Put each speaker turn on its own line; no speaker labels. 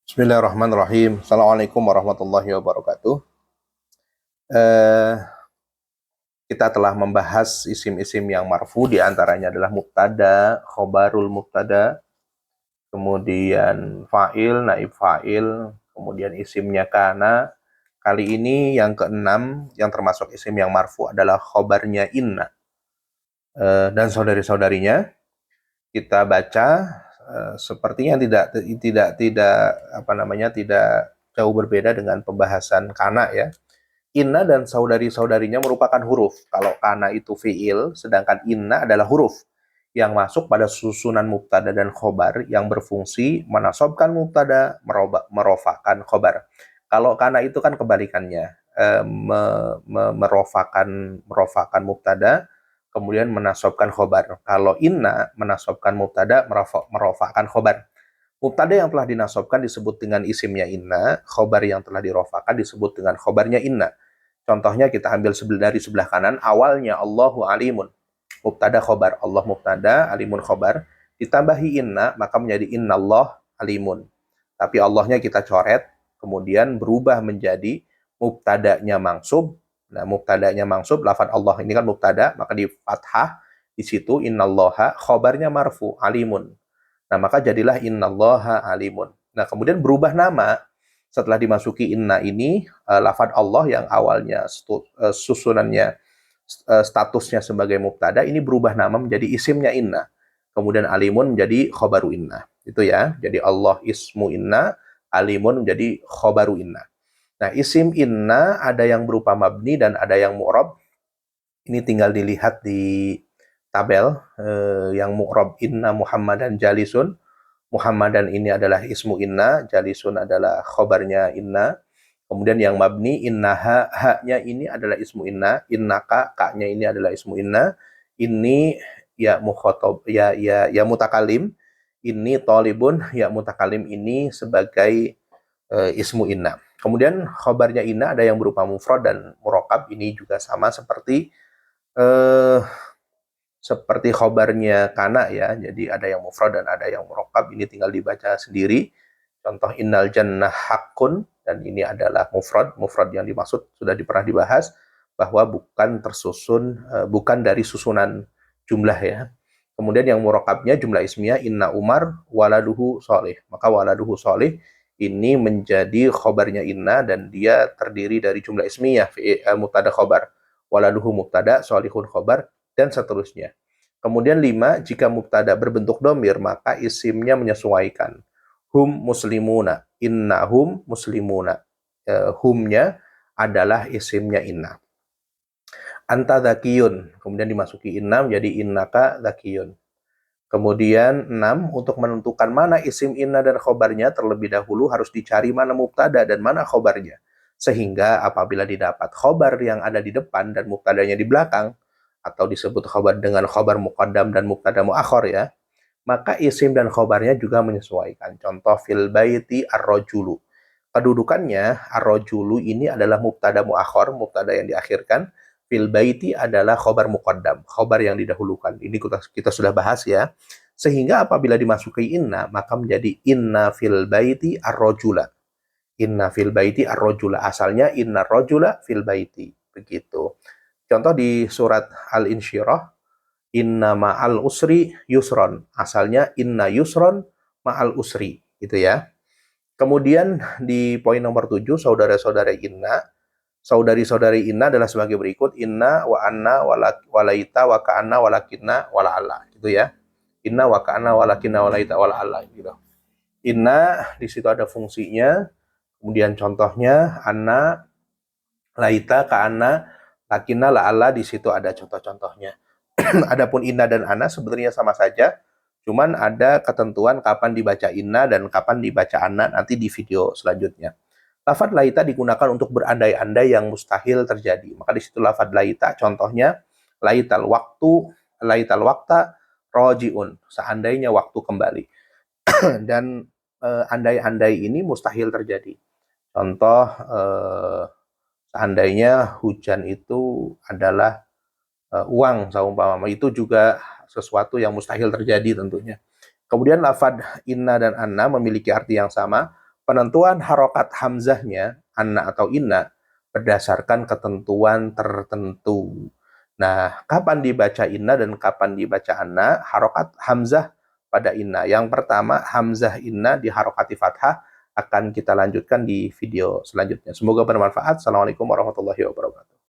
Bismillahirrahmanirrahim. Assalamualaikum warahmatullahi wabarakatuh. Eh, kita telah membahas isim-isim yang marfu, di antaranya adalah mubtada, khobarul mubtada, kemudian fa'il, naib fa'il, kemudian isimnya kana. Kali ini yang keenam, yang termasuk isim yang marfu adalah khobarnya inna. Dan saudari-saudarinya, kita baca sepertinya tidak apa namanya tidak jauh berbeda dengan pembahasan kana ya. Inna dan saudari-saudarinya merupakan huruf. Kalau kana itu fiil, sedangkan inna adalah huruf yang masuk pada susunan mubtada dan khobar yang berfungsi menasobkan mubtada, merofakan khobar. Kalau kana itu kan kebalikannya, merofakan mubtada, kemudian menasobkan khobar. Kalau inna menasobkan mubtada, merofakan khobar. Mubtada yang telah dinasobkan disebut dengan isimnya inna, khobar yang telah dirofakan disebut dengan khobarnya inna. Contohnya kita ambil dari sebelah kanan, awalnya Allahu alimun. Mubtada khobar, Allah mubtada, alimun khobar. Ditambahi inna, maka menjadi innallah alimun. Tapi Allahnya kita coret, kemudian berubah menjadi mubtadanya mangsub. Nah, mubtadanya mangsub, lafaz Allah ini kan mubtada, maka di fathah, di situ innallaha, khobarnya marfu, alimun. Nah, maka jadilah innallaha alimun. Nah, kemudian berubah nama setelah dimasuki inna ini, lafaz Allah yang awalnya susunannya statusnya sebagai mubtada ini berubah nama menjadi isimnya inna. Kemudian alimun menjadi khobaru inna. Itu ya. Jadi Allah ismu inna, alimun menjadi khobaru inna. Nah, isim inna ada yang berupa mabni dan ada yang mu'rab. Ini tinggal dilihat di tabel yang mu'rab inna Muhammadan jalisun. Muhammadan ini adalah ismu inna, jalisun adalah khobarnya inna. Kemudian yang mabni innaha, ha-nya ini adalah ismu inna, innaka, ka-nya ini adalah ismu inna. Ini ya mukhotob, ya mutakalim. Ini tolibun, ya mutakalim ini sebagai ismu inna. Kemudian khobarnya inna ada yang berupa mufrad dan murokab, ini juga sama eh, seperti khobarnya kana ya. Jadi ada yang mufrad dan ada yang murokab, ini tinggal dibaca sendiri. Contoh innal jannah hakun, dan ini adalah mufrad yang dimaksud sudah pernah dibahas bahwa bukan tersusun, bukan dari susunan jumlah ya. Kemudian yang murokabnya jumlah ismiyah inna Umar waladuhu soleh, maka waladuhu soleh ini menjadi khobarnya inna dan dia terdiri dari jumlah ismiyah mubtada khobar, waladuhu mubtada, solihun khobar, dan seterusnya. Kemudian 5, jika mubtada berbentuk domir maka isimnya menyesuaikan. Hum muslimuna, innahum muslimuna. Humnya adalah isimnya inna. Anta zakiyun, kemudian dimasuki inna menjadi innaka zakiyun. Kemudian 6, untuk menentukan mana isim inna dan khobarnya terlebih dahulu harus dicari mana mubtada dan mana khobarnya. Sehingga apabila didapat khobar yang ada di depan dan mubtadanya di belakang, atau disebut khobar dengan khobar muqaddam dan mubtada muakhor ya, maka isim dan khobarnya juga menyesuaikan. Contoh fil baiti ar-rajulu. Kedudukannya ar-rajulu ini adalah mubtada muakhor, mubtada yang diakhirkan. Fil baiti adalah khobar muqaddam, khobar yang didahulukan. Ini kita sudah bahas ya. Sehingga apabila dimasuki inna, maka menjadi inna fil baiti ar-rajula. Inna fil baiti ar-rajula. Asalnya inna rajula fil baiti. Begitu. Contoh di surat Al-Insyirah, inna ma'al usri yusron. Asalnya inna yusron ma'al usri. Gitu ya. Kemudian di poin nomor 7, saudara-saudara inna. Saudari-saudari inna adalah sebagai berikut. Inna wa anna walaita wa ka'anna walakinna wala'alla. Gitu ya. Inna wa ka'anna walakinna walaita wala'alla. Gitu. Inna di situ ada fungsinya. Kemudian contohnya anna, laita, ka'anna, lakinna, la'alla, di situ ada contoh-contohnya. Adapun inna dan ana sebenarnya sama saja, cuman ada ketentuan kapan dibaca inna dan kapan dibaca ana nanti di video selanjutnya. Lafadz laita digunakan untuk berandai-andai yang mustahil terjadi. Maka di situ lafadz laita contohnya laital wakta rojiun, seandainya waktu kembali. Dan andai-andai ini mustahil terjadi. Contoh seandainya hujan itu adalah uang saumpama, itu juga sesuatu yang mustahil terjadi tentunya. Kemudian lafadz inna dan anna memiliki arti yang sama. Penentuan harokat hamzahnya, anna atau inna, berdasarkan ketentuan tertentu. Nah, kapan dibaca inna dan kapan dibaca anna? Harokat hamzah pada inna. Yang pertama, hamzah inna diharokati fathah, akan kita lanjutkan di video selanjutnya. Semoga bermanfaat. Assalamualaikum warahmatullahi wabarakatuh.